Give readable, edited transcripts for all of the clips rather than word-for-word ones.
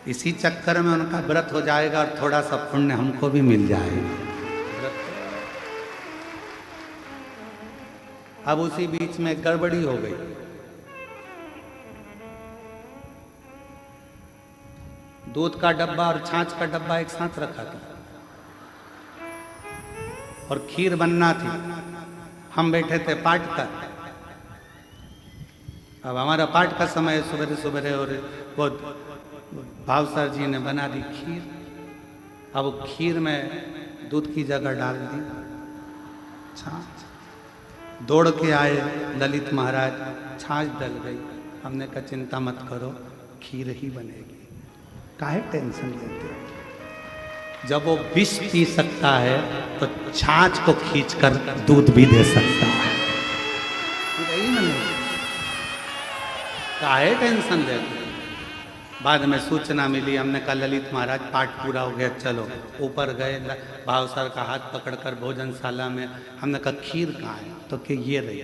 इसी चक्कर में उनका व्रत हो जाएगा और थोड़ा सा पुण्य हमको भी मिल जाएगा। अब उसी बीच में गड़बड़ी हो गई। दूध का डब्बा और छाछ का डब्बा एक साथ रखा था और खीर बनना थी। हम बैठे थे पाठ का। अब हमारा पाठ का समय सवेरे सवेरे और वो भाव सर जी ने बना दी खीर। अब खीर में दूध की जगह डाल दी छाछ। दौड़ के आए ललित महाराज, छाछ डल गई। हमने कहा चिंता मत करो, खीर ही बनेगी, काहे टेंशन लेते हो। जब वो विष पी सकता है तो छाछ को खींचकर दूध भी दे सकता है। काहे टेंशन लेते। बाद में सूचना मिली, हमने कहा ललित महाराज पाठ पूरा हो गया, चलो। ऊपर गए, भाव सर का हाथ पकड़कर भोजनशाला में। हमने कहा खीर कहाँ है, तो कि ये रही।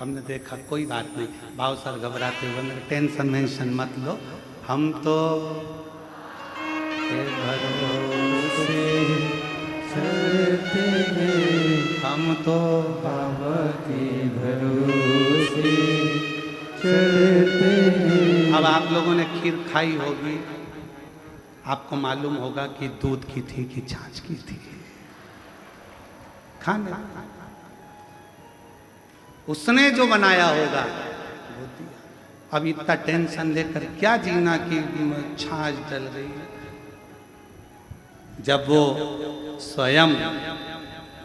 हमने देखा कोई बात नहीं। भाव सर घबराते हुए, टेंशन मेंशन मत लो, हम तो भरोसे चलते हैं, हम तो बाबा के भरोसे चलते हैं। अब आप लोगों ने खीर खाई होगी, आपको मालूम होगा कि दूध की थी कि छाछ की थी। खाने उसने जो बनाया होगा वो दिया। अब इतना टेंशन लेकर क्या जीना कि छाछ डल गई। जब वो स्वयं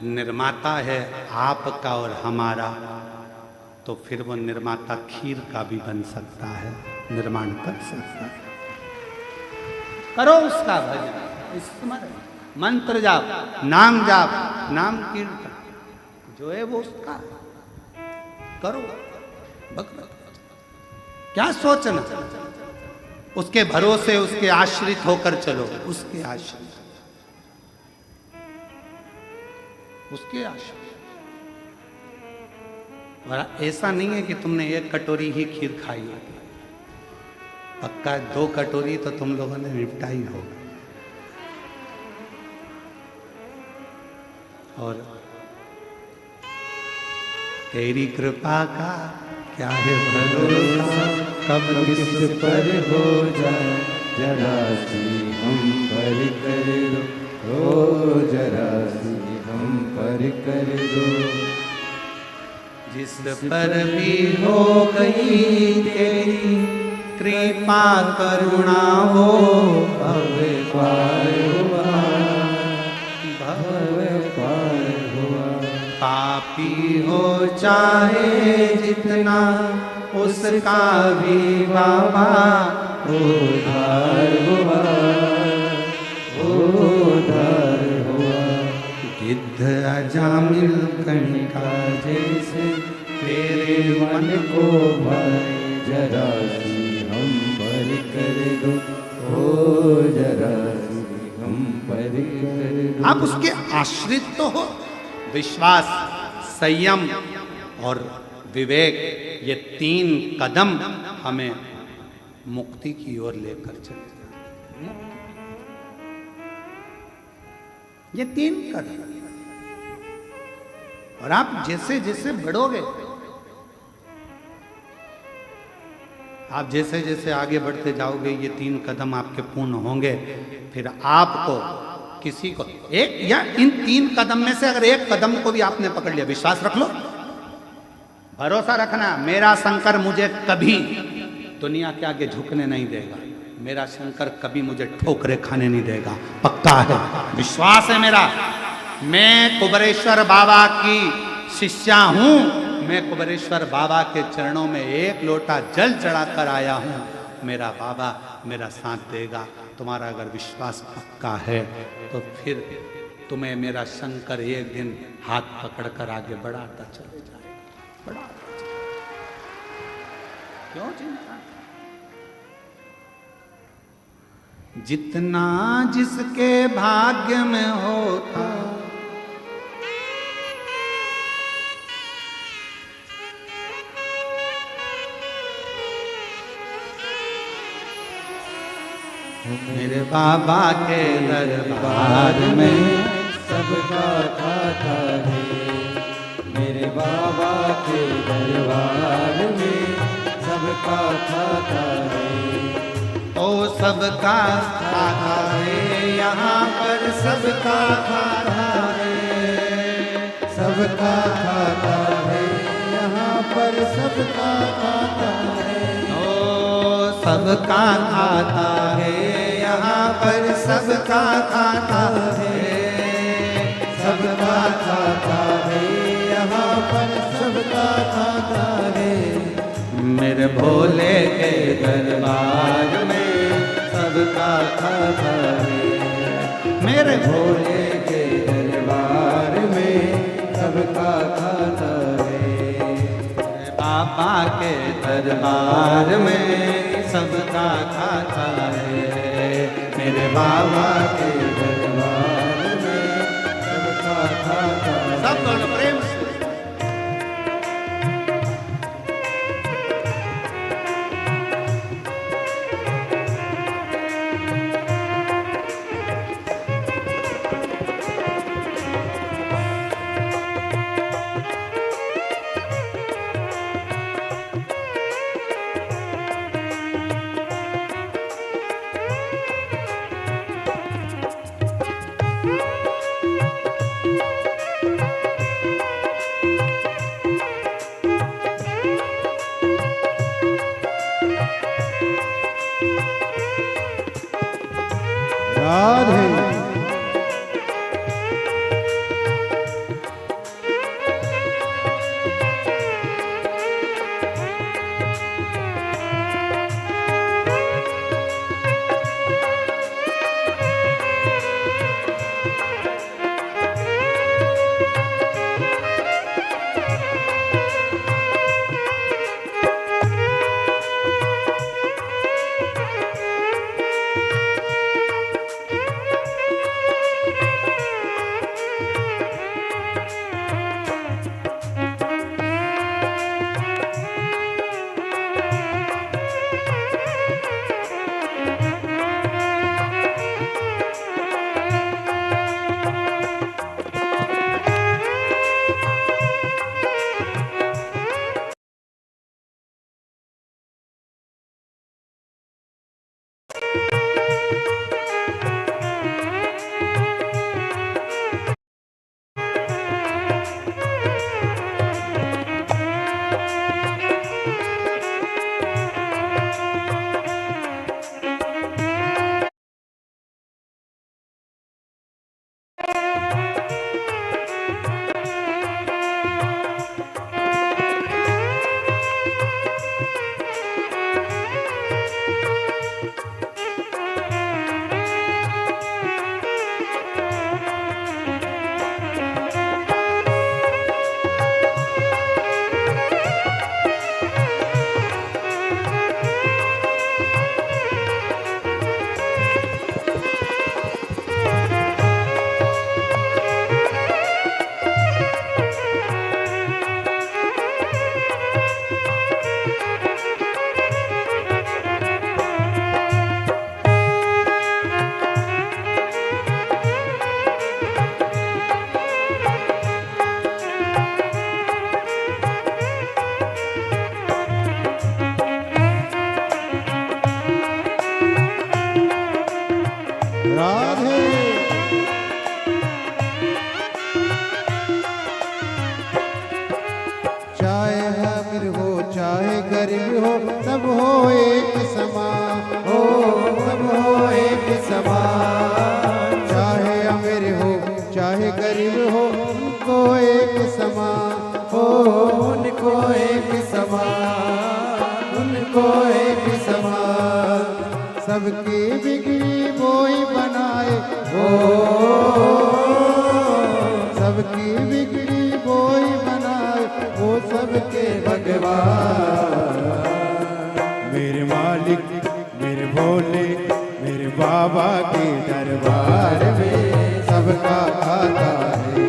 निर्माता है आपका और हमारा, तो फिर वो निर्माता खीर का भी बन सकता है, निर्माण कर सकता है। करो उसका भजन, स्मरण, मंत्र जाप, नाम जाप, नाम कीर्तन जो है वो उसका करो। भगवत क्या सोचना, उसके भरोसे, उसके आश्रित होकर चलो, उसके आश्रित, उसके आश्रित। ऐसा नहीं है कि तुमने एक कटोरी ही खीर खाई होगी, पक्का 2 कटोरी तो तुम लोगों ने निपटा ही होगा। और तेरी कृपा का क्या है भरोसा, कब किस पर हो जाए, जरा सी हम पर कर दो, जरा सी हम पर कर दो। जिस पर भी हो गई तेरी कृपा करुणा, वो भव पार हुआ, भव पार हुआ। पापी हो चाहे जितना, उसका भी बाबा उद्धार हुआ, उद्धार हुआ। गिद्ध अजामिल कणिका जैसे तेरे मन को भाई, जरा सी हम पर कर दो, ओ जरा सी हम पर कर दो। आप उसके आश्रित तो हो। विश्वास, संयम और विवेक, ये 3 कदम हमें मुक्ति की ओर लेकर चले जाते। ये 3 कदम, और आप जैसे जैसे बढ़ोगे, आप जैसे जैसे आगे बढ़ते जाओगे, ये 3 कदम आपके पूर्ण होंगे। फिर आपको किसी को एक या इन 3 कदम में से अगर एक कदम को भी आपने पकड़ लिया, विश्वास रख लो, भरोसा रखना, मेरा शंकर मुझे कभी दुनिया के आगे झुकने नहीं देगा, मेरा शंकर कभी मुझे ठोकरे खाने नहीं देगा, पक्का है, विश्वास है मेरा। मैं कुबेरेश्वर बाबा की शिष्या हूं, मैं कुबेरेश्वर बाबा के चरणों में 1 लोटा जल चढ़ाकर आया हूं। मेरा बाबा मेरा साथ देगा। तुम्हारा अगर विश्वास पक्का है तो फिर तुम्हें मेरा शंकर एक दिन हाथ पकड़कर आगे बढ़ाता चले जाएगा, बढ़ाता चले। क्यों चिंता? जितना जिसके भाग्य में होता, मेरे बाबा के दरबार में सबका खाता है। मेरे बाबा के दरबार में सबका खाता है। ओ सबका खाता है, यहाँ पर सबका खाता है। सबका खाता है, यहाँ पर सबका खाता है। ओ सबका खाता है, यहाँ पर सबका खाता है। सबका खाता है, यहाँ पर सबका खाता है। मेरे भोले के दरबार में सबका खाता है। मेरे भोले के दरबार में सबका खाता है। बाबा के दरबार में सबका खाता है। मेरे बाबा के दरबार में सबका खाता है। सब बोलो प्रेम से। राधे राधे चाहे अमीर हो चाहे गरीब हो सब हो एक समान। हो सब हो एक समान। चाहे अमीर हो चाहे गरीब हो उनको एक समान। हो उनको एक समान। उनको एक समान। सबकी बिगड़ी बोई बनाए। हो सबकी बिगड़ी बोई बनाए वो सबके भगवान। मेरे मालिक मेरे भोले मेरे बाबा के दरबार में सबका खाता है।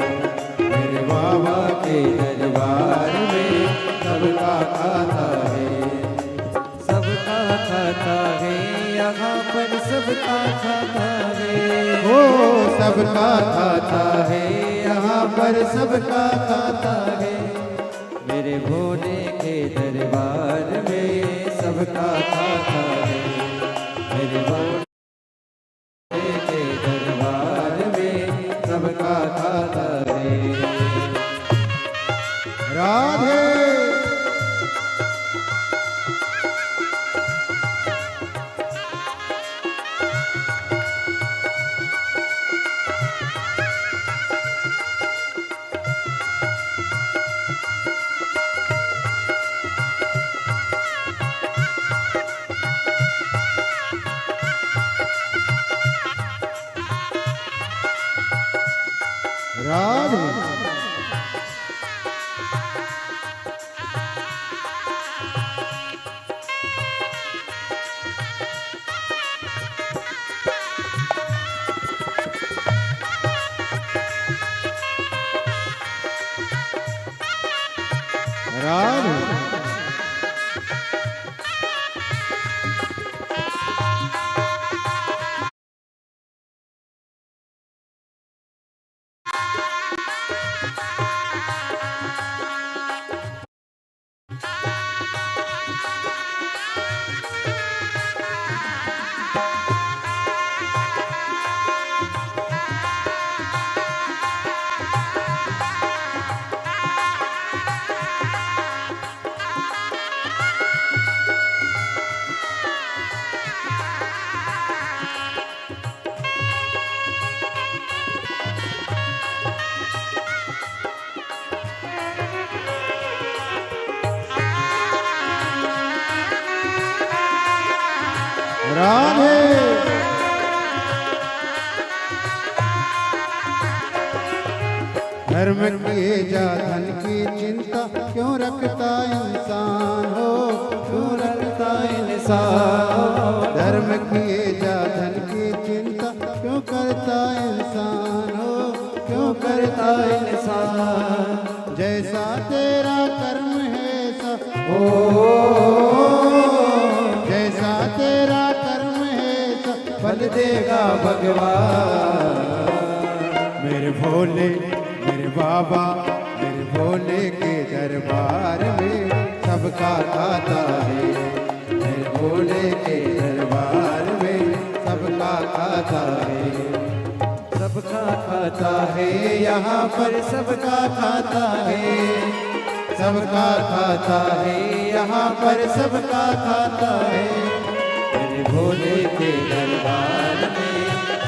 मेरे बाबा के दरबार में सबका खाता है। सबका खाता है, यहाँ पर सबका खाता है। वो सबका खाता है, यहाँ पर सबका खाता है। मेरे भोले के दरबार में सबका खाता है। मेरे भोले के दरबार में सबका खाता है। राधे राधे राधे राधे धर्म किए जा धन की चिंता क्यों रखता इंसान हो, क्यों रखता इंसान। धर्म किए जा धन की चिंता क्यों करता इंसान हो, क्यों करता इंसान। जैसा तेरा कर्म है सब हो, जैसा तेरा कर्म है सब फल देगा भगवान। मेरे भोले मेरे बाबा मेरे भोले के दरबार में सबका खाता है। मेरे भोले के दरबार में सबका खाता है। सबका खाता है, यहाँ पर सबका खाता है। सबका खाता है, यहाँ पर सबका खाता है। मेरे भोले के दरबार में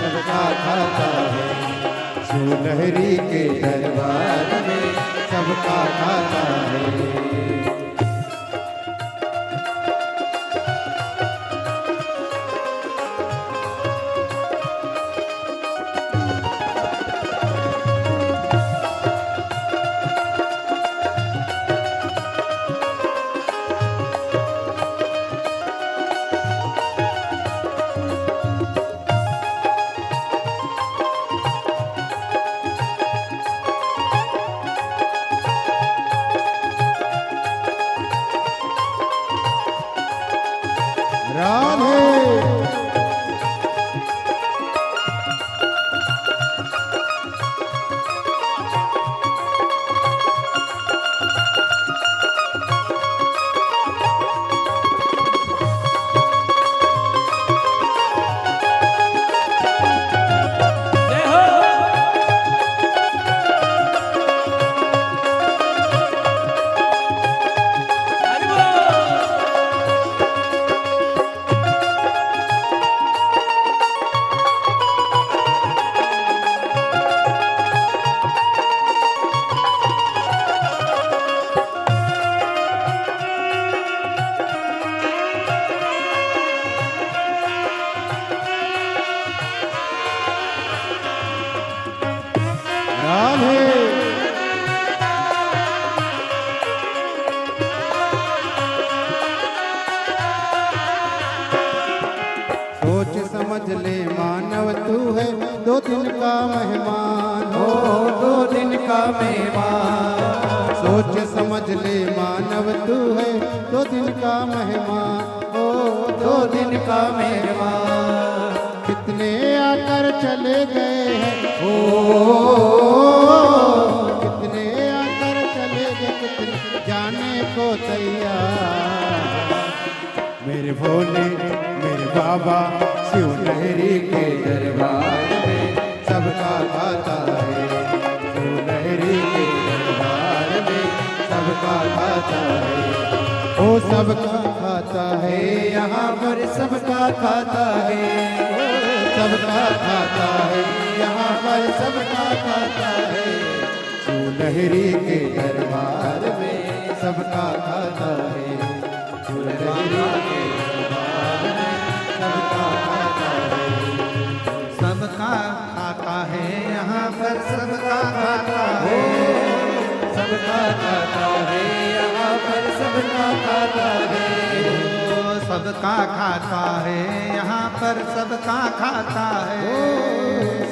सबका खाता है। सुलहरी के दरबार में सबका खाता है। दो दिन का मेहमान हो, दो दिन का मेहमान। सोच समझ ले मानव तू है दो दिन का मेहमान हो, दो दिन का मेहमान। कितने आकर चले गए हैं ओ कितने आकर चले गए, कितने जाने को तैयार। मेरे भोले मेरे बाबा शिव लहरी के दरबार में सबका खाता है, शिव लहरी के दरबार में सबका खाता है, ओ सबका खाता है, यहाँ पर सबका खाता है, सबका खाता है, यहाँ पर सबका खाता है, शिव लहरी के दरबार में सबका खाता है, शिव लहरी के दरबार में सबका खाता है, सबका खाता है, यहाँ पर सबका खाता है, सबका खाता है, यहाँ पर सबका खाता है, ओ सबका खाता है, यहाँ पर सबका खाता है,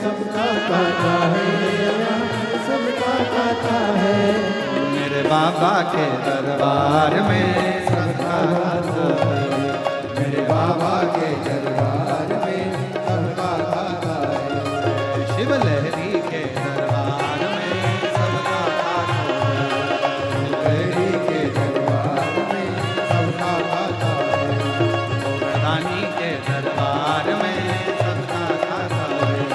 सबका खाता है, यहाँ पर सबका खाता है, मेरे बाबा के दरबार में सबका खाता है, मेरे बाबा के दरबार में सबका खाता है, शिव लहरी के दरबार में सबका खाता है, लहरी के दरबार में सबका खाता है, गोवर्धनी के दरबार में सबका खाता है,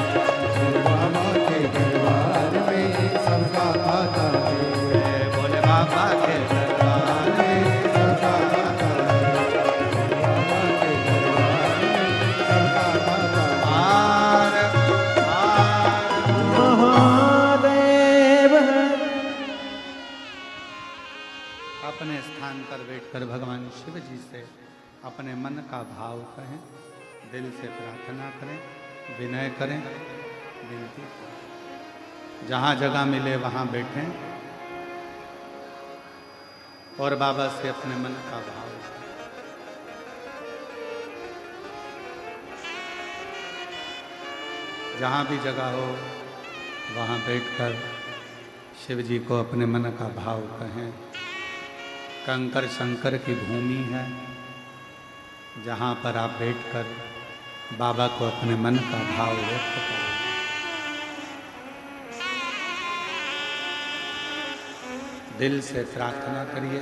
बाबा के दरबार में सबका खाता है, भोले बाबा के दरबार में सबका खाता है, बाबा के दरबार में सबका खाता है। आर महादेव अपने स्थान पर बैठकर भगवान शिव जी से अपने मन का भाव कहें, दिल से प्रार्थना करें, विनय करें, विनती करें। जहाँ जगह मिले वहाँ बैठें और बाबा से अपने मन का भाव कहें। जहाँ भी जगह हो वहाँ बैठकर शिव जी को अपने मन का भाव कहें। कंकर शंकर की भूमि है, जहाँ पर आप बैठकर बाबा को अपने मन का भाव व्यक्त करें। दिल से प्रार्थना करिए।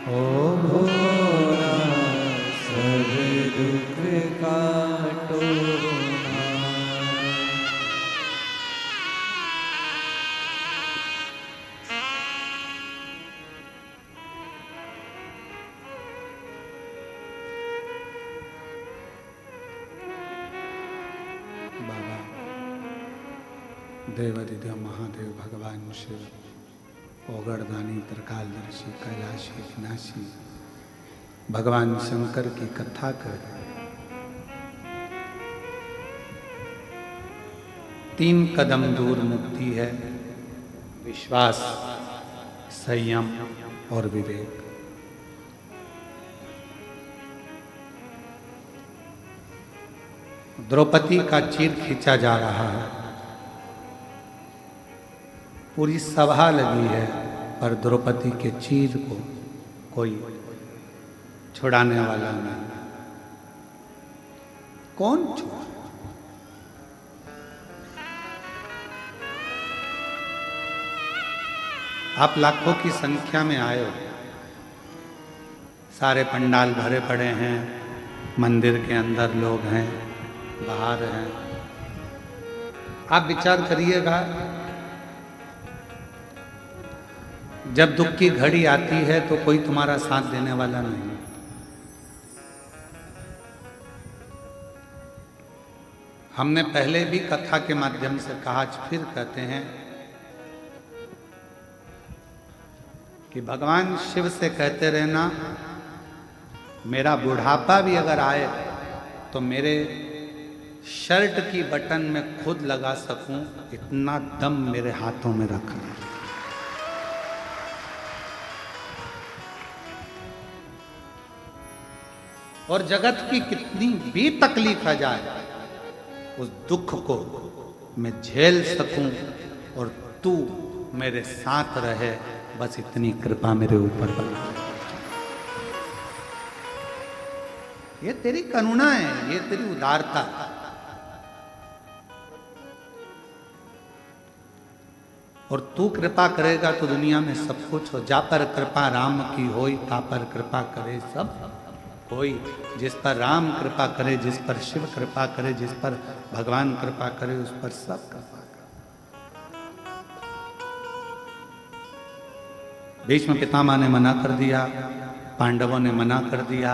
ओ देवादिदेव महादेव भगवान शिव ओगड़दानी त्रिकालदर्शी कैलाशी विनाशी भगवान शंकर की कथा कर। 3 कदम दूर मुक्ति है, विश्वास, संयम और विवेक। द्रौपदी का चीर खींचा जा रहा है, पूरी सभा लगी है, पर द्रौपदी के चीर को कोई छुड़ाने वाला नहीं। कौन छुड़ा? आप लाखों की संख्या में आए हो, सारे पंडाल भरे पड़े हैं, मंदिर के अंदर लोग हैं, बाहर हैं। आप विचार करिएगा, जब दुख की घड़ी आती है तो कोई तुम्हारा साथ देने वाला नहीं। हमने पहले भी कथा के माध्यम से कहा, आज फिर कहते हैं कि भगवान शिव से कहते रहना, मेरा बुढ़ापा भी अगर आए तो मेरे शर्ट की बटन में खुद लगा सकूं, इतना दम मेरे हाथों में रखना। और जगत की कितनी भी तकलीफ आ जाए, उस दुख को मैं झेल सकूं और तू मेरे साथ रहे, बस इतनी कृपा मेरे ऊपर बना। ये तेरी करुणा है, ये तेरी उदारता है। और तू कृपा करेगा तो दुनिया में सब कुछ हो। जा पर कृपा राम की होई, ता पर कृपा करे सब कोई। जिस पर राम कृपा करे, जिस पर शिव कृपा करे, जिस पर भगवान कृपा करे, उस पर सब कृपा करे। भीष्म पितामह ने मना कर दिया, पांडवों ने मना कर दिया,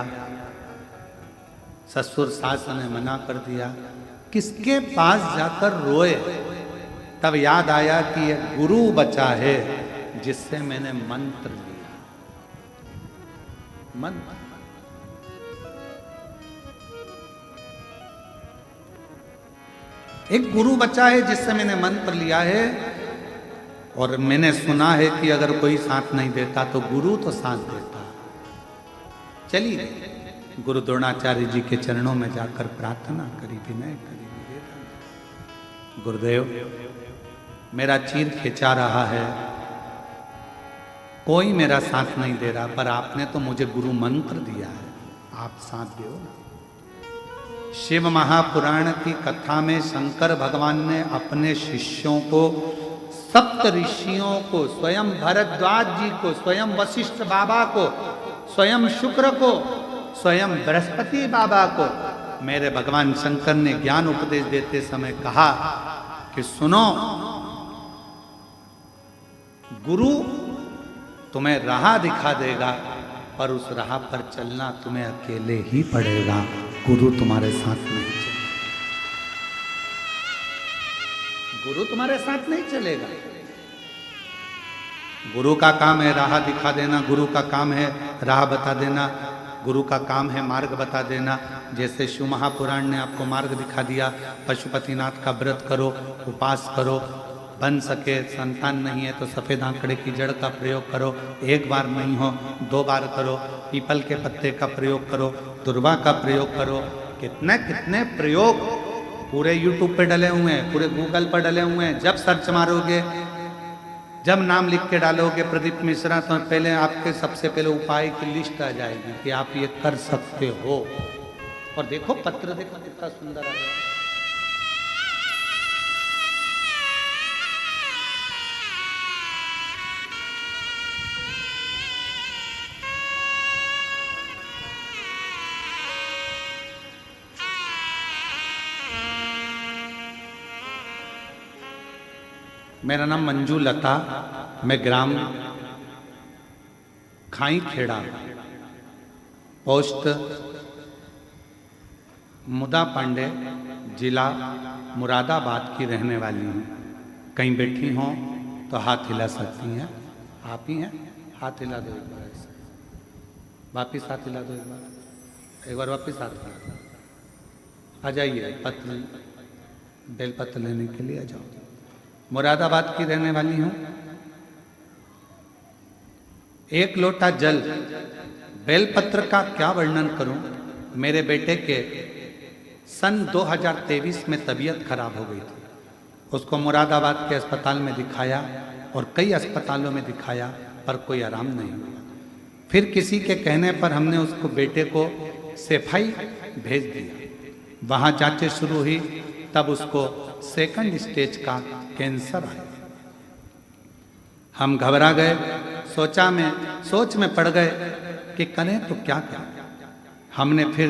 ससुर सास ने मना कर दिया। किसके पास जाकर रोए? तब याद आया कि एक गुरु बचा है जिससे मैंने मंत्र लिया। मंत्र, एक गुरु बचा है जिससे मैंने मंत्र लिया है। और मैंने सुना है कि अगर कोई साथ नहीं देता तो गुरु तो साथ देता। चलिए गुरु द्रोणाचार्य जी के चरणों में जाकर प्रार्थना करी, विनय करी, निवेदन। गुरुदेव, मेरा चीर खिंचा रहा है, कोई मेरा साथ नहीं दे रहा, पर आपने तो मुझे गुरु मंत्र दिया है, आप साथ दो ना। शिव महापुराण की कथा में शंकर भगवान ने अपने शिष्यों को, सप्त ऋषियों को, स्वयं भरद्वाज जी को, स्वयं वशिष्ठ बाबा को, स्वयं शुक्र को, स्वयं बृहस्पति बाबा को, मेरे भगवान शंकर ने ज्ञान उपदेश देते समय कहा कि सुनो, गुरु तुम्हें राह दिखा देगा, पर उस राह पर चलना तुम्हें अकेले ही पड़ेगा। गुरु तुम्हारे साथ नहीं चलेगा। गुरु तुम्हारे साथ नहीं चलेगा। गुरु का काम है राह दिखा देना, गुरु का काम है राह बता देना, गुरु का काम है मार्ग बता देना। जैसे शिव महापुराण ने आपको मार्ग दिखा दिया, पशुपतिनाथ का व्रत करो, उपास करो, बन सके, संतान नहीं है तो सफ़ेद आंकड़े की जड़ का प्रयोग करो, 1 बार नहीं हो 2 बार करो, पीपल के पत्ते का प्रयोग करो, दुर्वा का प्रयोग करो। कितने कितने प्रयोग पूरे यूट्यूब पे डले हुए हैं, पूरे गूगल पर डले हुए हैं। जब सर्च मारोगे, जब नाम लिख के डालोगे प्रदीप मिश्रा, तो पहले आपके सबसे पहले उपाय की लिस्ट आ जाएगी कि आप ये कर सकते हो। और देखो पत्र, देखो कितना सुंदर है। मेरा नाम मंजू लता, मैं ग्राम खाई खेड़ा, पोस्ट मुदा पांडे, जिला मुरादाबाद की रहने वाली हूँ। कहीं बैठी हों तो हाथ हिला सकती हैं। आप ही हैं, हाथ हिला दो एक बार ऐसे, वापिस हाथ हिला दो एक बार वापिस हाथ हिला। आ जाइए, पत्र बेलपत्र लेने के लिए आ जाओ। मुरादाबाद की रहने वाली हूँ। एक लोटा जल, बेलपत्र का क्या वर्णन करूं। मेरे बेटे के सन 2023 में तबीयत खराब हो गई थी। उसको मुरादाबाद के अस्पताल में दिखाया और कई अस्पतालों में दिखाया पर कोई आराम नहीं हुआ। फिर किसी के कहने पर हमने उसको बेटे को सेफाई भेज दिया। वहाँ जांचें शुरू हुई, तब उसको सेकंड स्टेज का कैंसर आया। हम घबरा गए, सोच में पड़ गए कि करें तो क्या करें। हमने फिर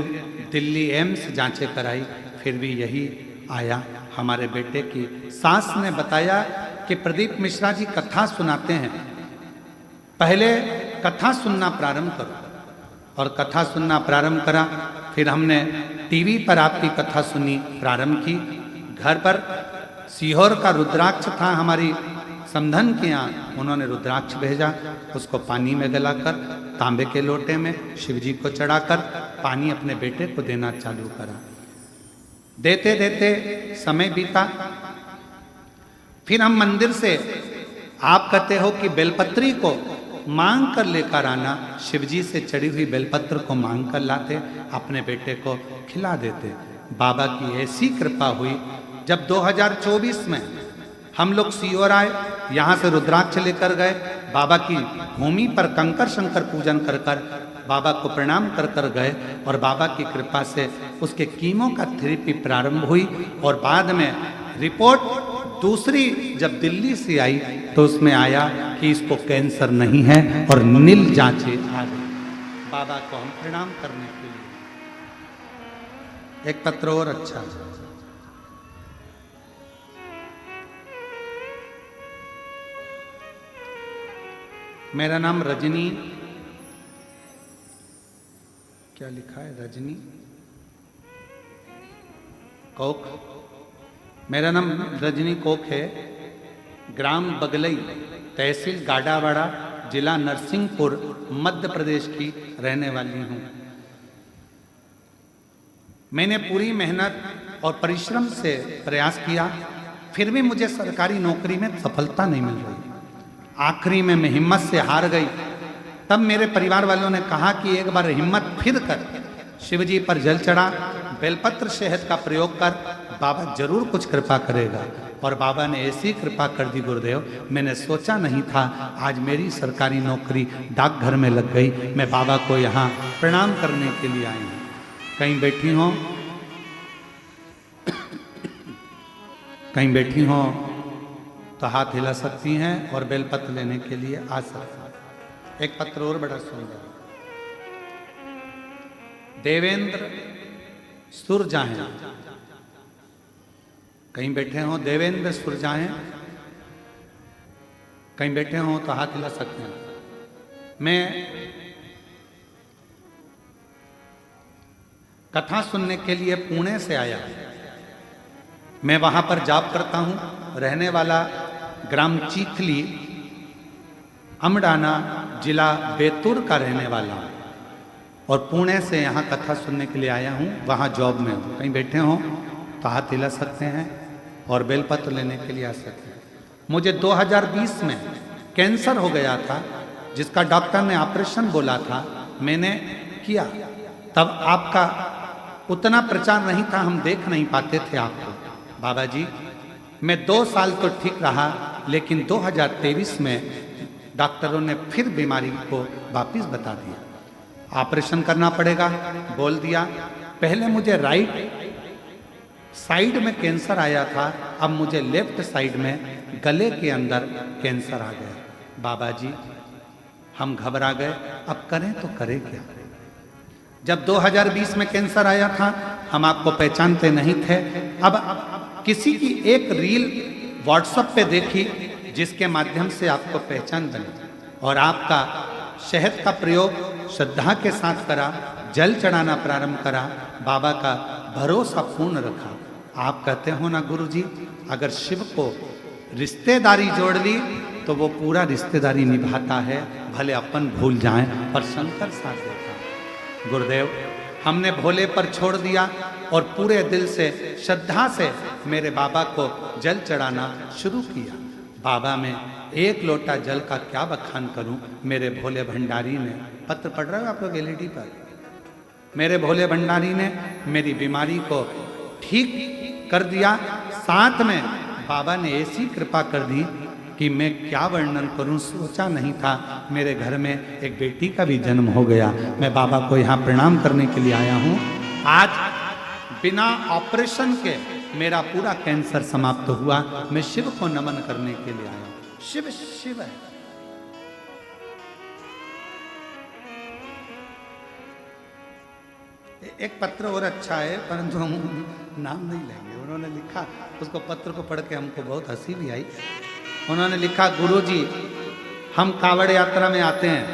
दिल्ली एम्स जांचें कराई, फिर भी यही आया। हमारे बेटे की सास ने बताया कि प्रदीप मिश्रा जी कथा सुनाते हैं, पहले कथा सुनना प्रारंभ करो। और कथा सुनना प्रारंभ करा। फिर हमने टीवी पर आपकी कथा सुनी प्रारंभ की। घर पर सीहोर का रुद्राक्ष था हमारी समधन के यहाँ, उन्होंने रुद्राक्ष भेजा। उसको पानी में गलाकर तांबे के लोटे में शिव जी को चढ़ाकर पानी अपने बेटे को देना चालू करा। देते देते समय बीता। फिर हम मंदिर से, आप कहते हो कि बेलपत्री को मांग कर लेकर आना, शिवजी से चढ़ी हुई बेलपत्र को मांग कर लाते, अपने बेटे को खिला देते। बाबा की ऐसी कृपा हुई, जब 2024 में हम लोग सीहोर आए, यहाँ से रुद्राक्ष लेकर गए, बाबा की भूमि पर कंकर शंकर पूजन कर कर बाबा को प्रणाम कर कर गए और बाबा की कृपा से उसके कीमो का थेरेपी प्रारंभ हुई। और बाद में रिपोर्ट दूसरी जब दिल्ली से आई तो उसमें आया कि इसको कैंसर नहीं है और नील जांचें आ गई। बाबा को हम प्रणाम करने के लिए एक पत्र और अच्छा, मेरा नाम रजनी, क्या लिखा है, रजनी कोक। मेरा नाम रजनी कोक है। ग्राम बगलई, तहसील गाडावाड़ा, जिला नरसिंहपुर, मध्य प्रदेश की रहने वाली हूँ। मैंने पूरी मेहनत और परिश्रम से प्रयास किया, फिर भी मुझे सरकारी नौकरी में सफलता नहीं मिल रही। आखिरी में मैं हिम्मत से हार गई। तब मेरे परिवार वालों ने कहा कि एक बार हिम्मत फिर कर, शिवजी पर जल चढ़ा, बेलपत्र शहद का प्रयोग कर, बाबा जरूर कुछ कृपा करेगा। और बाबा ने ऐसी कृपा कर दी गुरुदेव, मैंने सोचा नहीं था आज मेरी सरकारी नौकरी डाकघर में लग गई। मैं बाबा को यहाँ प्रणाम करने के लिए आई हूँ। कहीं बैठी हो, कहीं बैठी हो तो हाथ हिला सकती हैं और बेलपत्र लेने के लिए आ सकती हैं। एक पत्र और बड़ा सुंदर, देवेंद्र सुरजाएं, कहीं बैठे हो देवेंद्र सुरजाएं, कहीं बैठे हो तो हाथ हिला सकते हैं। मैं कथा सुनने के लिए पुणे से आया। मैं वहां पर जॉब करता हूं, रहने वाला ग्राम चीखली, अमडाना, जिला बैतूर का रहने वाला हूं और पुणे से यहाँ कथा सुनने के लिए आया हूँ। वहाँ जॉब में हूँ। कहीं बैठे हों तो हाथ हिला सकते हैं और बेलपत्र लेने के लिए आ सकते हैं। मुझे 2020 में कैंसर हो गया था, जिसका डॉक्टर ने ऑपरेशन बोला था, मैंने किया। तब आपका उतना प्रचार नहीं था, हम देख नहीं पाते थे आपको। बाबा जी, मैं 2 साल तो ठीक रहा, लेकिन 2023 में डॉक्टरों ने फिर बीमारी को वापिस बता दिया, ऑपरेशन करना पड़ेगा बोल दिया। पहले मुझे राइट साइड में कैंसर आया था, अब मुझे लेफ्ट साइड में गले के अंदर कैंसर आ गया। बाबा जी, हम घबरा गए, अब करें तो करें क्या। जब 2020 में कैंसर आया था, हम आपको पहचानते नहीं थे। अब किसी की एक रील व्हाट्सएप पे देखी, जिसके माध्यम से आपको पहचान बनी और आपका शहद का प्रयोग श्रद्धा के साथ करा, जल चढ़ाना प्रारंभ करा, बाबा का भरोसा पूर्ण रखा। आप कहते हो ना गुरुजी, अगर शिव को रिश्तेदारी जोड़ ली तो वो पूरा रिश्तेदारी निभाता है, भले अपन भूल जाएं पर शंकर साथ देता है। गुरुदेव, हमने भोले पर छोड़ दिया और पूरे दिल से श्रद्धा से मेरे बाबा को जल चढ़ाना शुरू किया। बाबा में एक लोटा जल का क्या बखान करूं। मेरे भोले भंडारी ने, पत्र पढ़ रहे हो आप लोग एलईडी पर, मेरे भोले भंडारी ने मेरी बीमारी को ठीक कर दिया। साथ में बाबा ने ऐसी कृपा कर दी कि मैं क्या वर्णन करूं, सोचा नहीं था। मेरे घर में एक बेटी का भी जन्म हो गया। मैं बाबा को यहाँ प्रणाम करने के लिए आया हूँ। आज बिना ऑपरेशन के मेरा पूरा कैंसर समाप्त हुआ। मैं शिव को नमन करने के लिए आया हूँ। शिव शिव है। एक पत्र और अच्छा है, परंतु हम नाम नहीं लेंगे। उन्होंने लिखा, उसको पत्र को पढ़ के हमको बहुत हंसी भी आई। उन्होंने लिखा, गुरुजी हम कांवड़ यात्रा में आते हैं,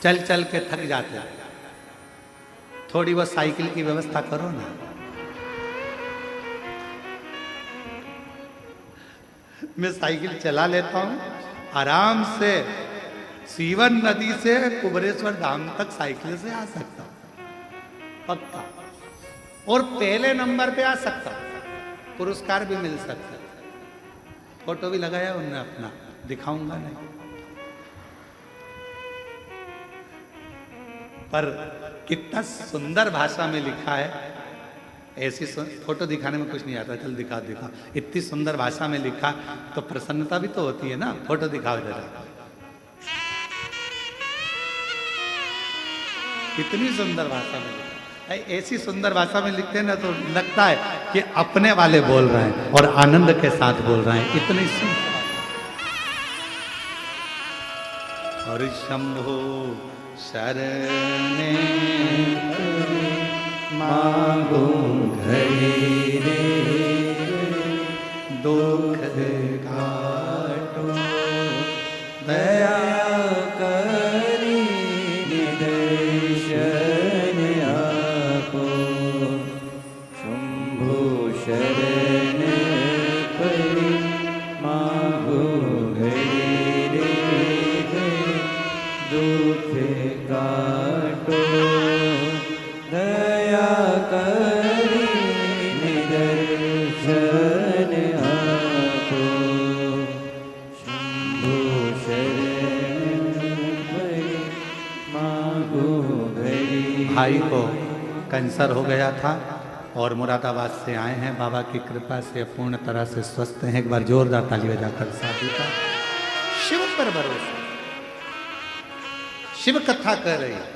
चल चल के थक जाते हैं, थोड़ी बहुत साइकिल की व्यवस्था करो ना। मैं साइकिल चला लेता हूं आराम से, सीवन नदी से कुबरेश्वर धाम तक साइकिल से आ सकता हूं पक्का, और पहले नंबर पे आ सकता हूं, पुरस्कार भी मिल सकता है। फोटो भी लगाया उन्होंने अपना, दिखाऊंगा नहीं, पर कितना सुंदर भाषा में लिखा है। ऐसी फोटो दिखाने में कुछ नहीं आता, चल दिखा दिखा, इतनी सुंदर भाषा में लिखा तो प्रसन्नता भी तो होती है ना। फोटो दिखाओ जरा, इतनी सुंदर भाषा में लिखा। ऐसी सुंदर भाषा में लिखते हैं ना तो लगता है कि अपने वाले बोल रहे हैं और आनंद के साथ बोल रहे हैं। इतनी सुंदर। और शंभो शरणे मांगो घड़ी रे, दुख काटो दया करी निदर्शन आपो। शंभो शरण परि मांगो घड़ी रे, दुख काटो दया करी निदर्शन आपो। शंभो शरण परि मांगो घड़ी। भाई को कैंसर हो गया था और मुरादाबाद से आए हैं। बाबा की कृपा से पूर्ण तरह से स्वस्थ हैं। एक बार जोरदार ताली बजाकर साधु का। शिव पर भरोसा, शिव कथा कर रही है।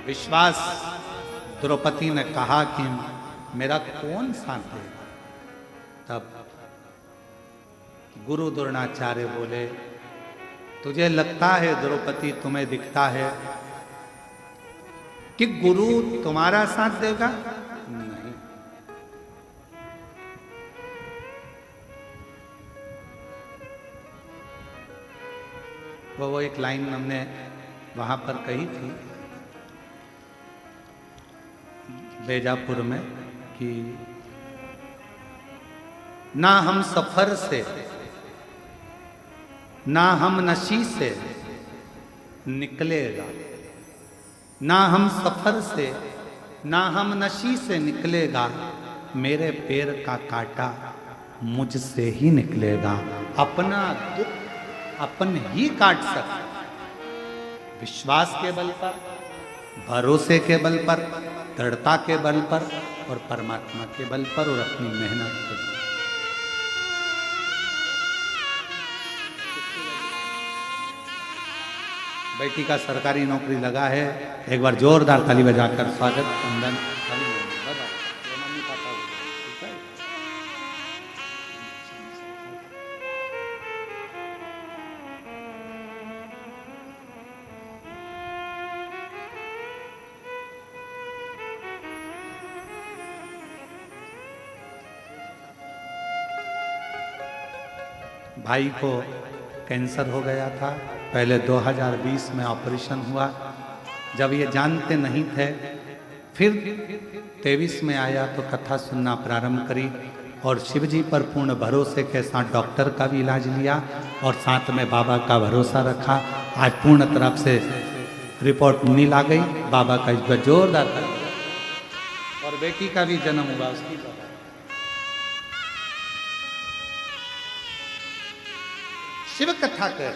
विश्वास द्रौपदी ने कहा कि मेरा कौन साथ देगा। तब गुरु द्रोणाचार्य बोले, तुझे लगता है द्रौपदी, तुम्हें दिखता है कि गुरु तुम्हारा साथ देगा? नहीं। वो एक लाइन हमने वहां पर कही थी बेजापुर में कि ना हम सफर से, ना हम नशी से निकलेगा, ना हम सफर से, ना हम नशी से निकलेगा, मेरे पैर का कांटा मुझसे ही निकलेगा। अपना दुख अपन ही काट सकते, विश्वास के बल पर, भरोसे के बल पर, दृढ़ता के बल पर और परमात्मा के बल पर और अपनी मेहनत के बल। बेटी का सरकारी नौकरी लगा है। एक बार जोरदार ताली बजाकर स्वागत वंदन। भाई को कैंसर हो गया था। पहले 2020 में ऑपरेशन हुआ। जब ये जानते नहीं थे फिर 23 में आया तो कथा सुनना प्रारंभ करी और शिव जी पर पूर्ण भरोसे के साथ डॉक्टर का भी इलाज लिया और साथ में बाबा का भरोसा रखा। आज पूर्ण तरफ से रिपोर्ट नील आ गई, बाबा का इस पर जोरदार कर और बेटी का भी जन्म हुआ उसकी। शिव कथा कर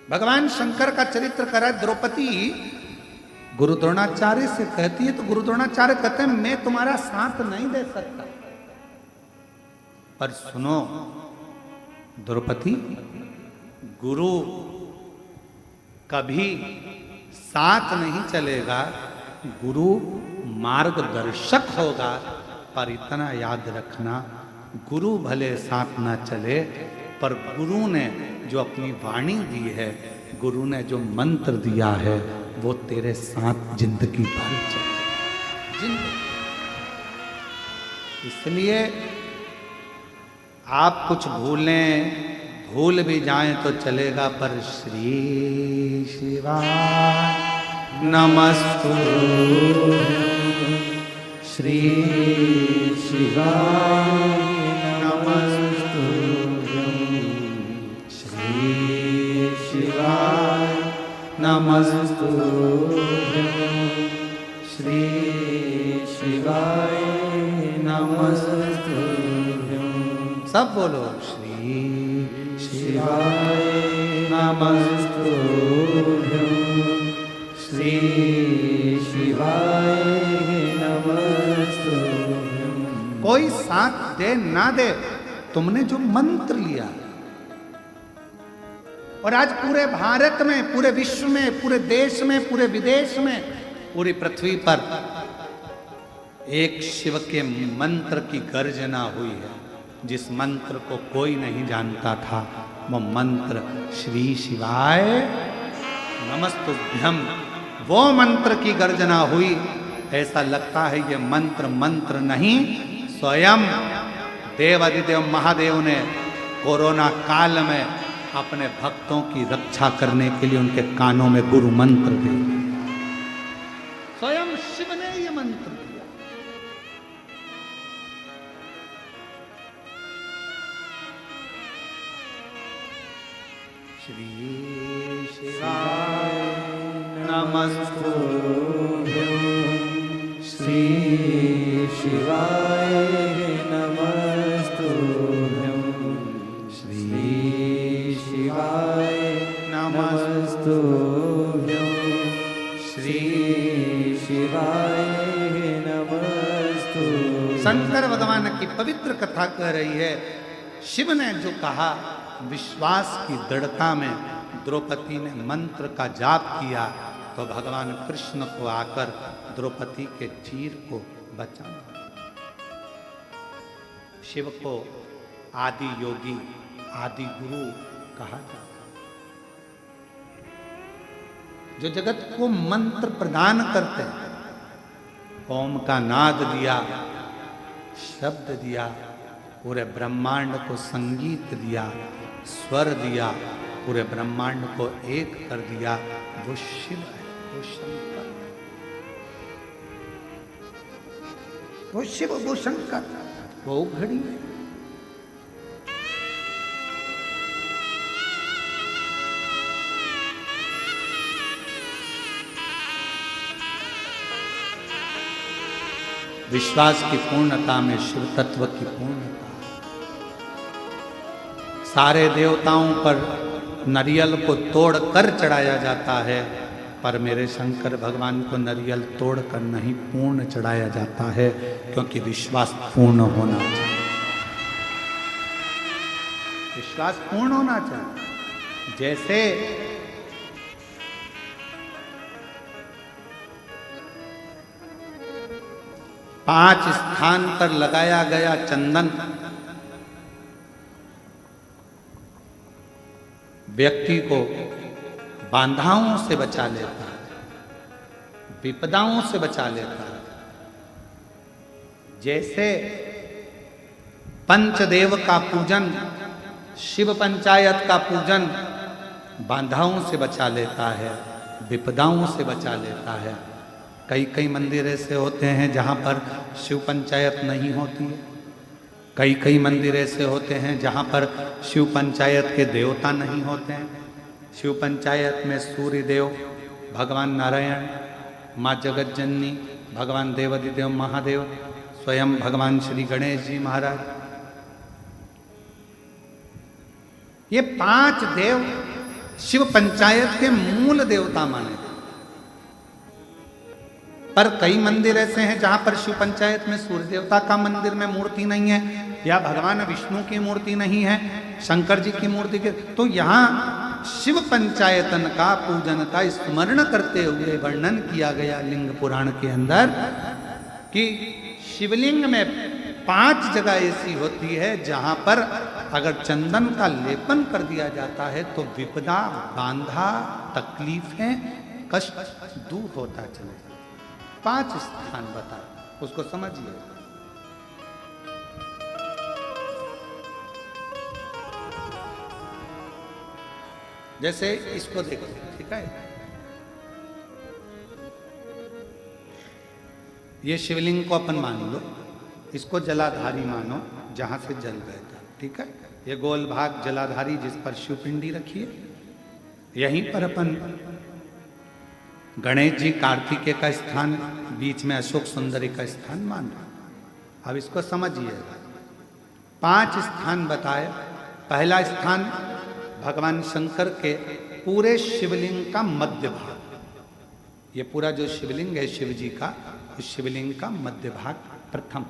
भगवान शंकर का चरित्र करा। द्रौपदी गुरु द्रोणाचार्य से कहती है तो गुरु द्रोणाचार्य कहते हैं मैं तुम्हारा साथ नहीं दे सकता, पर सुनो द्रौपदी, गुरु कभी साथ नहीं चलेगा, गुरु मार्गदर्शक होगा। पर इतना याद रखना, गुरु भले साथ ना चले, पर गुरु ने जो अपनी वाणी दी है, गुरु ने जो मंत्र दिया है, वो तेरे साथ जिंदगी भर चले। इसलिए आप कुछ भूल भी जाएं तो चलेगा, पर श्री शिवाय नमस्तुभ्यं, श्री शिवाय नमस्तुभ्यं, श्री शिवाय नमस्तुभ्यं, श्री शिवाय नमस्तुभ्यं। सब बोलो, श्री शिवाय नमस्तुभ्यं, श्री शिवाय नमस्तुभ्यं। कोई साथ दे ना दे, तुमने जो मंत्र लिया, और आज पूरे भारत में, पूरे विश्व में, पूरे देश में, पूरे विदेश में, पूरी पृथ्वी पर एक शिव के मंत्र की गर्जना हुई है। जिस मंत्र को कोई नहीं जानता था, वो मंत्र श्री शिवाय नमस्तुभ्यं, वो मंत्र की गर्जना हुई। ऐसा लगता है ये मंत्र नहीं, स्वयं देवादिदेव महादेव ने कोरोना काल में अपने भक्तों की रक्षा करने के लिए उनके कानों में गुरु मंत्र दे। स्वयं शिव ने ये मंत्र दिया। श्री शिवाय नमस्तुभ्यं, श्री शिवाय नमस्तुभ्यं, श्री शिवाय नमस्तुभ्यं, श्री शिवाय नमस्तुभ्यं। शंकर भगवान की पवित्र कथा कह रही है। शिव ने जो कहा, विश्वास की दृढ़ता में द्रौपदी ने मंत्र का जाप किया, तो भगवान कृष्ण को आकर द्रौपदी के चीर को बचाना। शिव को आदि योगी, आदि गुरु कहा जाता, जो जगत को मंत्र प्रदान करते हैं। ओम का नाद दिया, शब्द दिया, पूरे ब्रह्मांड को संगीत दिया, स्वर दिया, पूरे ब्रह्मांड को एक कर दिया। वो शिव है, वो शंकर, वो शिव, वो शंकर, वो घड़ी है। विश्वास की पूर्णता में शिव तत्व की पूर्णता। सारे देवताओं पर नरियल को तोड़कर चढ़ाया जाता है, पर मेरे शंकर भगवान को नरियल तोड़कर नहीं, पूर्ण चढ़ाया जाता है, क्योंकि विश्वास पूर्ण होना चाहिए। विश्वास पूर्ण होना चाहिए। जैसे पांच स्थान पर लगाया गया चंदन व्यक्ति को बाधाओं से बचा लेता है, विपदाओं से बचा लेता है। जैसे पंचदेव का पूजन, शिव पंचायत का पूजन बाधाओं से बचा लेता है, विपदाओं से बचा लेता है। कई कई मंदिर ऐसे होते हैं जहाँ पर शिव पंचायत नहीं होती है, कई कई मंदिर ऐसे होते हैं जहाँ पर शिव पंचायत के देवता नहीं होते हैं। शिव पंचायत में सूर्य देव, भगवान नारायण, माँ जगत जननी, भगवान देवाधिदेव महादेव, स्वयं भगवान श्री गणेश जी महाराज, ये 5 देव शिव पंचायत के मूल देवता माने। पर कई मंदिर ऐसे हैं जहां पर शिव पंचायत में सूर्य देवता का मंदिर में मूर्ति नहीं है, या भगवान विष्णु की मूर्ति नहीं है, शंकर जी की मूर्ति के, तो यहाँ शिव पंचायतन का पूजन का स्मरण करते हुए वर्णन किया गया लिंग पुराण के अंदर कि शिवलिंग में 5 जगह ऐसी होती है जहां पर अगर चंदन का लेपन कर दिया जाता है तो विपदा, बांधा, तकलीफें, कष्ट दूर होता चले। 5 स्थान बताए, उसको समझिए। जैसे इसको देखो, ठीक है, ये शिवलिंग को अपन मान लो, इसको जलाधारी मानो जहां से जल बहता, ठीक है। ये गोल भाग जलाधारी जिस पर शिवपिंडी रखी है, यहीं पर अपन गणेश जी कार्तिकेय का स्थान, बीच में अशोक सुंदरी का स्थान मान लो। अब इसको समझिएगा। 5 स्थान बताए। पहला स्थान भगवान शंकर के पूरे शिवलिंग का मध्य भाग, ये पूरा जो शिवलिंग है शिव जी का, उस शिवलिंग का मध्य भाग प्रथम।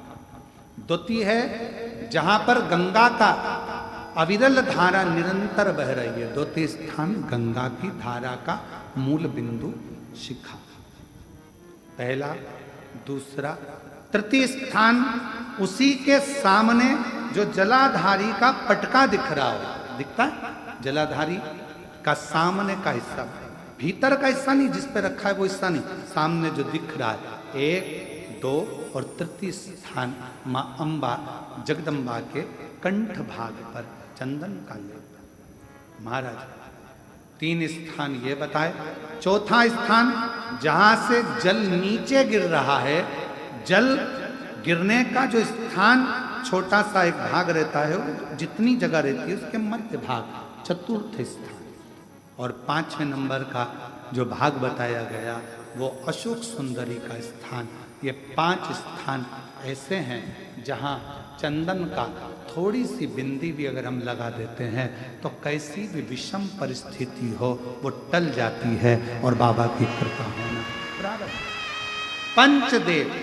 द्वितीय है जहां पर गंगा का अविरल धारा निरंतर बह रही है, द्वितीय स्थान गंगा की धारा का मूल बिंदु शिखा, पहला। दूसरा, तृतीय स्थान उसी के सामने जो जलाधारी का पटका दिख रहा हो, दिखता है जलाधारी का सामने का हिस्सा, भीतर का हिस्सा नहीं जिस पे रखा है वो हिस्सा नहीं, सामने जो दिख रहा है। 1, 2 और तृतीय स्थान माँ अम्बा जगदम्बा के कंठ भाग पर चंदन का लेप। महाराज 3 स्थान ये बताए। चौथा स्थान जहां से जल नीचे गिर रहा है, जल गिरने का जो स्थान छोटा सा एक भाग रहता है, जितनी जगह रहती है उसके मध्य भाग, चतुर्थ स्थान। और 5वें नंबर का जो भाग बताया गया वो अशोक सुंदरी का स्थान। ये 5 स्थान ऐसे हैं जहाँ चंदन का थोड़ी सी बिंदी भी अगर हम लगा देते हैं तो कैसी भी विषम परिस्थिति हो वो टल जाती है और बाबा की कृपा होना प्रारंभ। पंचदेव,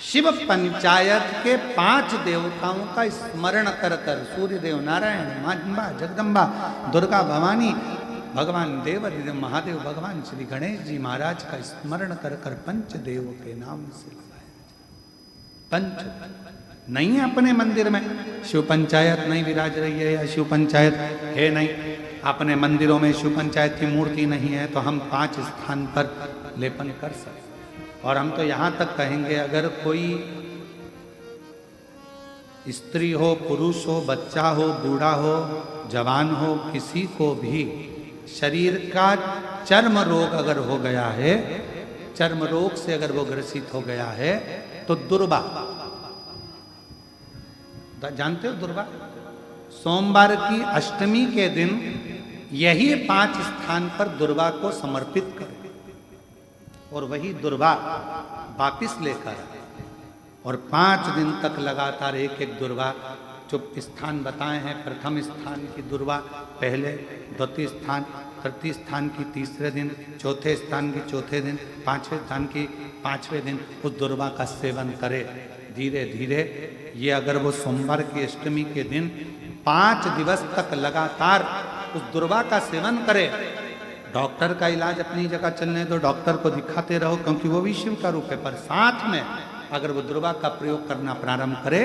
शिव पंचायत के 5 देवताओं का स्मरण कर कर, सूर्य देव, नारायण, माँ अम्बा, जगदम्बा, दुर्गा भवानी, भगवान देवाधिदेव महादेव, भगवान श्री गणेश जी महाराज का स्मरण कर कर पंचदेव के नाम से पंच नहीं है अपने मंदिर में, शिव पंचायत नहीं विराज रही है या शिव पंचायत है नहीं, अपने मंदिरों में शिव पंचायत की मूर्ति नहीं है, तो हम 5 स्थान पर लेपन कर सकते। और हम तो यहाँ तक कहेंगे अगर कोई स्त्री हो, पुरुष हो, बच्चा हो, बूढ़ा हो, जवान हो, किसी को भी शरीर का चर्म रोग अगर हो गया है, चर्म रोग से अगर वो ग्रसित हो गया है तो दुर्वा, जानते हो दुर्वा, सोमवार की अष्टमी के दिन यही 5 स्थान पर दुर्वा को समर्पित करें और वही दुर्वा वापिस लेकर और 5 दिन तक लगातार एक एक दुर्वा जो स्थान बताए हैं, प्रथम स्थान की दुर्वा पहले, द्वितीय स्थान, तृतीय स्थान की तीसरे दिन, चौथे स्थान की चौथे दिन, 5वें स्थान की 5वें दिन उस दुर्वा का सेवन करे धीरे धीरे। ये अगर वो सोमवार की अष्टमी के दिन 5 दिवस तक लगातार उस दुर्वा का सेवन करे, डॉक्टर का इलाज अपनी जगह चलने दो, डॉक्टर को दिखाते रहो क्योंकि वो भी शिव का रूप है, पर साथ में अगर वो दुर्वा का प्रयोग करना प्रारंभ करे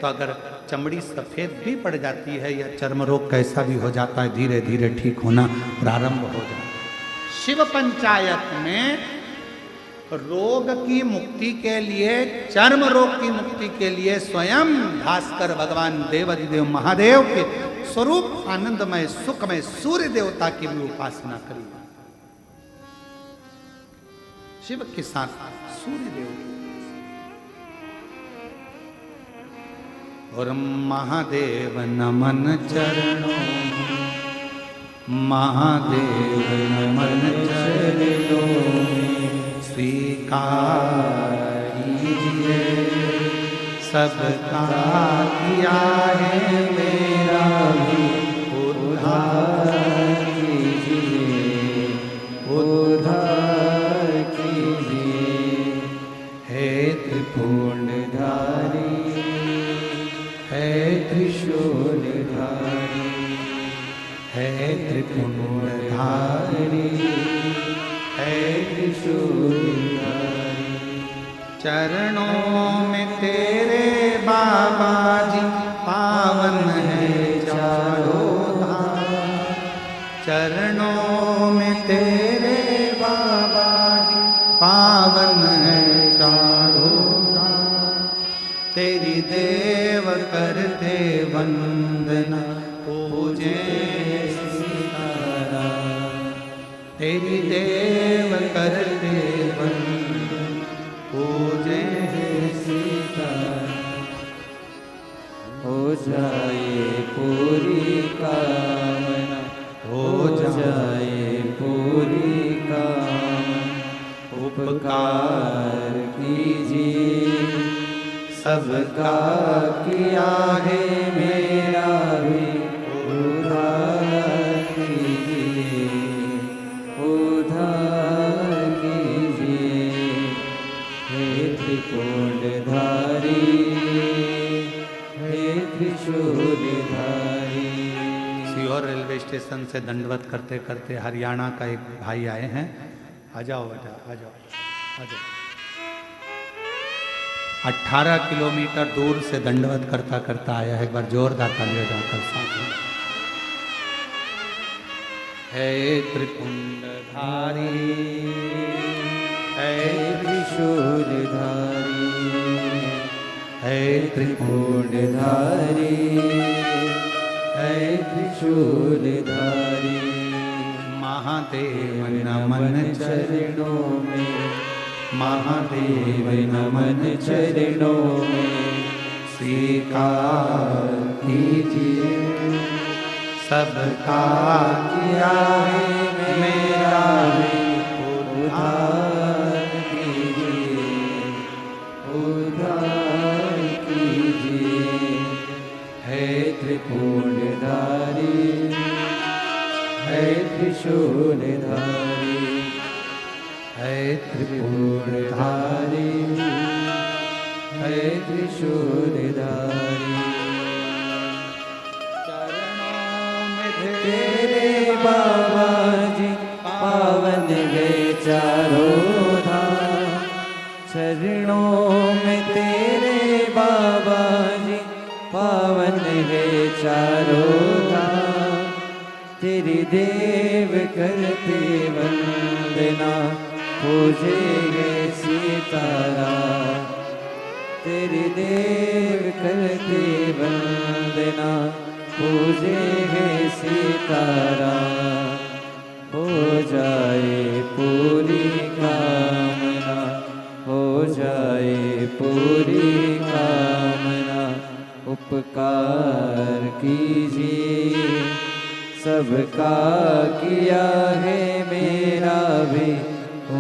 तो अगर चमड़ी सफेद भी पड़ जाती है या चर्म रोग कैसा भी हो जाता है, धीरे धीरे ठीक होना प्रारंभ हो जाता है। शिव पंचायत में रोग की मुक्ति के लिए, चर्म रोग की मुक्ति के लिए स्वयं भास्कर भगवान देवाधिदेव महादेव के स्वरूप आनंदमय सुखमय सूर्य देवता की भी उपासना करी। शिव के साथ सूर्य देव। और महादेव नमन चरणों, महादेव नमन चरणों स्वीकार कीजिए, सबका किया है मेरा भी उद्धार कीजिए, उद्धार कीजिए। हे त्रिपुंडधारी, हे त्रिशूलधारी, हे त्रिपुंडधारी, हे त्रिशूलधारी। चरणों में तेरे बाबा जी पावन है चारों धाम, चरणों में तेरे बाबा जी पावन है चारों धाम। तेरी देव करते वंदना पूजे सीताराम, तेरी देव करते वंदना पूजे सीताराम। हो जाए पूरी कामना, हो जाए पूरी कामना, उपकार कीजिए, सबका किया है मेरा भी उद्धार कीजिए, उद्धार कीजिए। हे त्रिपुंडधारी, हे त्रिशूलधारी। सीहोर रेलवे स्टेशन से दंडवत करते करते हरियाणा का एक भाई आए हैं। आ जाओ बेटा, आ जाओ, आ जाओ। 18 किलोमीटर दूर से दंडवत करता करता आया है। एक बार जोरदार तालियां जाकर साथ में। हे त्रिपुंडधारी, हे त्रिशूलधारी, हे त्रिपुंडधारी, हे त्रिशूलधारी। महादेव नमन चरणों में, महादेव नमन चरणों में स्वीकार कीजिए, सबका किया है मेरा भी उद्धार कीजिए, उद्धार कीजिए। हे त्रिपुंडधारी, हे त्रिशूलधारी, है त्रिपुंडधारी, हे त्रिशूलधारी। चरणों में तेरे बाबा जी पावन है चारों धाम, चरणों में तेरे बाबा जी पावन है चारों धाम। तेरी देव करते वंदना पूजेंगे सीताराम, तेरी देव करते वंदना पूजेंगे सीताराम। हो जाए पूरी कामना, हो जाए पूरी कामना, उपकार कीजिए, सबका किया है मेरा भी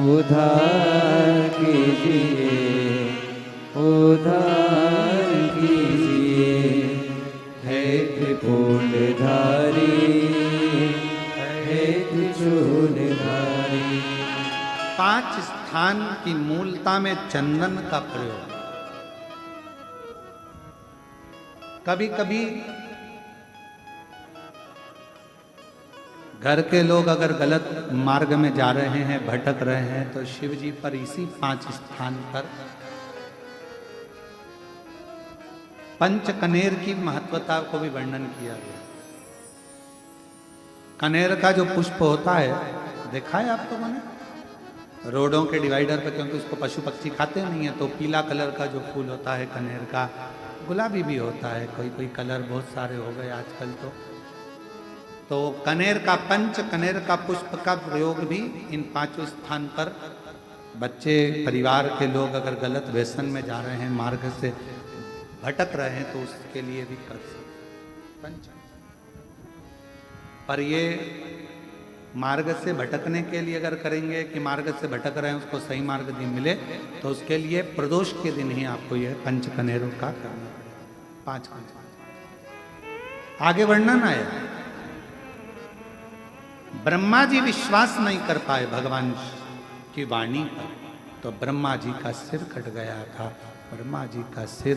उद्धार कीजिए, उद्धार कीजिए। हे त्रिपुंडधारी, हे त्रिशूलधारी। 5 स्थान की मूलता में चंदन का प्रयोग। कभी कभी घर के लोग अगर गलत मार्ग में जा रहे हैं, भटक रहे हैं, तो शिव जी पर इसी 5 स्थान पर पंचकनेर की महत्वता को भी वर्णन किया गया। कनेर का जो पुष्प होता है, देखा है आप लोगों ने रोडों के डिवाइडर पर, क्योंकि उसको पशु पक्षी खाते नहीं है, तो पीला कलर का जो फूल होता है कनेर का, गुलाबी भी होता है, कोई कोई कलर बहुत सारे हो गए आजकल तो कनेर का, पंच कनेर का पुष्प का प्रयोग भी इन 5 स्थान पर बच्चे परिवार के लोग अगर गलत व्यसन में जा रहे हैं, मार्ग से भटक रहे हैं, तो उसके लिए भी कर सकते पंच। पर ये मार्ग से भटकने के लिए अगर करेंगे कि मार्ग से भटक रहे हैं उसको सही मार्ग नहीं मिले, तो उसके लिए प्रदोष के दिन ही आपको यह पंच कनेरों का करना पड़ेगा। 5 आगे वर्णन आया, ब्रह्मा जी विश्वास नहीं कर पाए भगवान की वाणी पर, तो ब्रह्मा जी का सिर कट गया था। ब्रह्मा जी का सिर